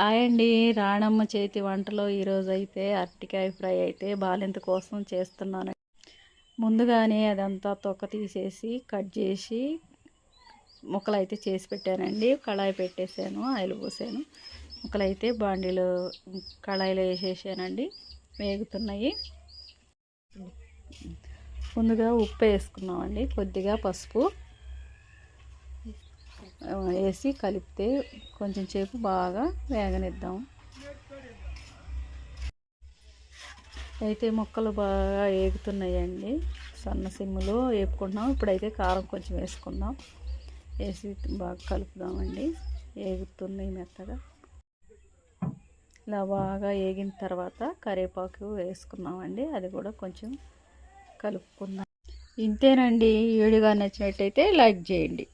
ఆయండి రాణమ్మ చేతి వంటలో ఈరోజు అయితే అరటికాయ ఫ్రై అయితే బాలింత కోసం చేస్తున్నాను. ముందుగానే అదంతా తొక్క తీసేసి కట్ చేసి ముక్కలు అయితే చేసి పెట్టానండి. కళాయి పెట్టేసాను, ఆయిల్ పోసాను. ముక్కలు అయితే బాండీలో కళాయిలో వేసేసానండి, వేగుతున్నాయి. ముందుగా ఉప్పు వేసుకున్నామండి, కొద్దిగా పసుపు వేసి కలిపితే కొంచెం సేపు బాగా వేగనిద్దాం. అయితే ముక్కలు బాగా వేగుతున్నాయండి, సన్న సిమ్ములో వేపుకుంటున్నాం. ఇప్పుడైతే కారం కొంచెం వేసుకుందాం, వేసి బాగా కలుపుదామండి. వేగుతున్నాయి మెత్తగా. ఇలా బాగా వేగిన తర్వాత కరివేపాకు వేసుకున్నామండి, అది కూడా కొంచెం కలుపుకుందాం. ఇంతేనండి. వీడియో నచ్చినట్టయితే లైక్ చేయండి.